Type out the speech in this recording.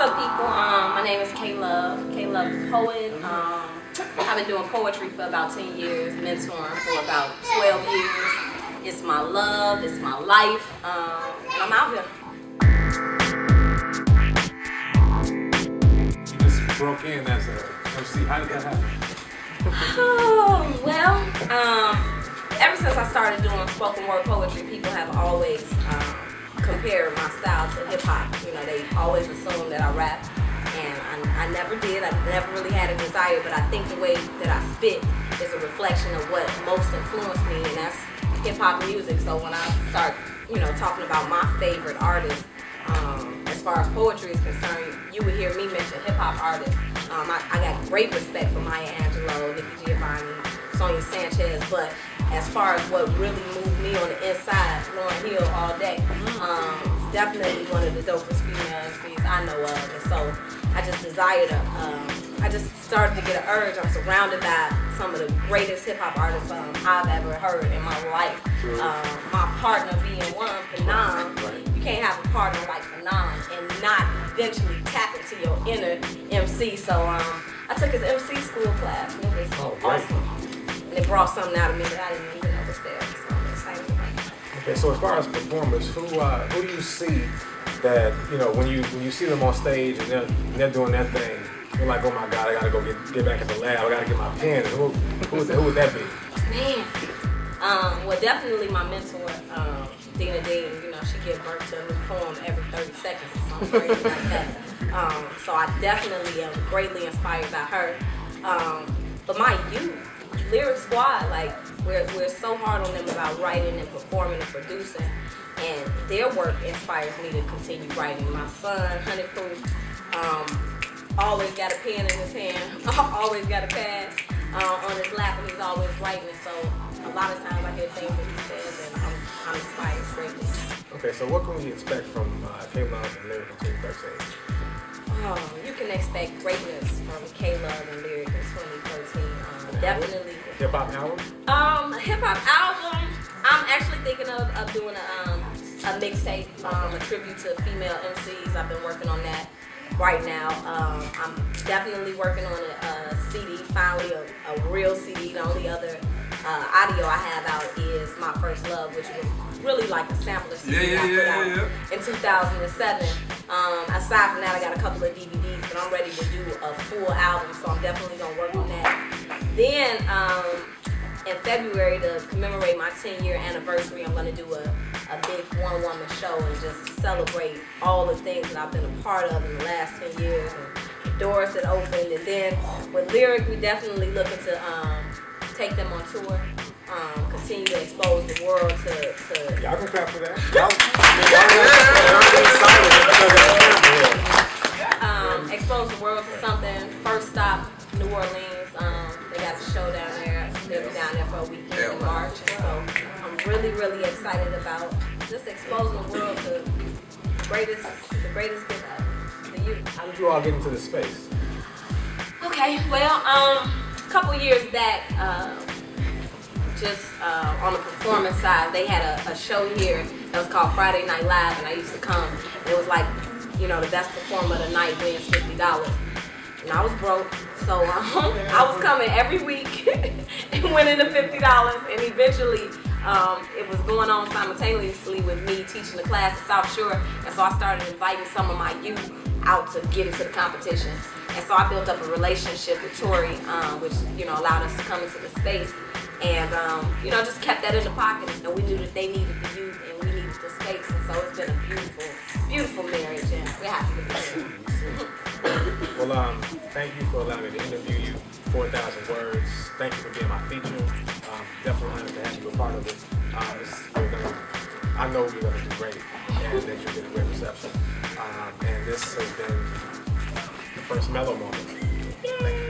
up, people? My name is K-Love. K-Love the poet. I've been doing poetry for about 10 years, mentoring for about 12 years. It's my love, it's my life, and I'm out here. You just broke in as a MC. How did that happen? Oh, well, ever since I started doing spoken word poetry, people have always compared my style to hip hop. You know, they always assume that I rap, and I never did. I never really had a desire, but I think the way that I spit is a reflection of what most influenced me, and that's hip hop music. So when I start, talking about my favorite artists, as far as poetry is concerned, you would hear me mention hip hop artists. I got great respect for Maya Angelou, Nikki Giovanni, Sonia Sanchez, but as far as what really moved me on the inside, Lauryn Hill all day. Definitely one of the dopest female MCs I know of, and so I just I just started to get an urge. I'm surrounded by some of the greatest hip hop artists I've ever heard in my life. My partner being one, Phenom. You can't have a partner like Phenom and not eventually tap into your inner MC. So I took his MC school class, and it was awesome. And it brought something out of me that I didn't even know was there. So I'm excited about it. Okay, so as far as performers, who do you see that, when you see them on stage and they're doing that thing, you're like, oh my God, I gotta go get back in the lab, I gotta get my pen. Who would that be? Man. Well, definitely my mentor, Dina Dean. She gives birth to a new poem every 30 seconds or something crazy like that. So I definitely am greatly inspired by her. But my youth, Lyric Squad, like we're so hard on them about writing and performing and producing, and their work inspires me to continue writing. My son, Honeyproof, always got a pen in his hand, always got a pad on his lap, and he's always writing. So a lot of times I hear things that he says, and I'm inspired greatly. Okay, so what can we expect from K-Love and Lyric in 2013? You can expect greatness from K-Love and Lyric in 2013. Definitely. Hip hop album? Hip hop album. I'm actually thinking of doing a mixtape, a tribute to female MCs. I've been working on that right now. I'm definitely working on a CD, finally a real CD. The only other audio I have out is My First Love, which was really like a sampler CD I put out in 2007. Aside from that, I got a couple of DVDs, but I'm ready to do a full album, so I'm definitely gonna work on that. Then in February, to commemorate my 10-year anniversary, I'm gonna do a big one-woman show and just celebrate all the things that I've been a part of in the last 10 years and the doors that opened. And then with Lyric, we definitely looking to take them on tour, continue to expose the world to Y'all can clap for that. expose the world to something. First stop, New Orleans. They got the show down there. They'll be down there for a weekend in March. So I'm really, really excited about just exposing the world to the greatest gift ever, the youth. How did you all get into this space? Okay, well, a couple years back, just on the performance side, they had a show here that was called Friday Night Live, and I used to come. And it was like, the best performer of the night wins $50. And I was broke, so I was coming every week and winning the $50. And eventually, it was going on simultaneously with me teaching the class at South Shore. And so I started inviting some of my youth out to get into the competition. And so I built up a relationship with Tori, which allowed us to come into the space. And just kept that in the pocket. And we knew that they needed the youth and we needed the space. And so it's been a beautiful, beautiful marriage, and we're happy to be here. Well, thank you for allowing me to interview you. 4,000 words. Thank you for being my feature. Definitely honored to have you a part of it. I know you're going to do great, and that you'll get a great reception. And this has been the first Mellow Moment. Thank you.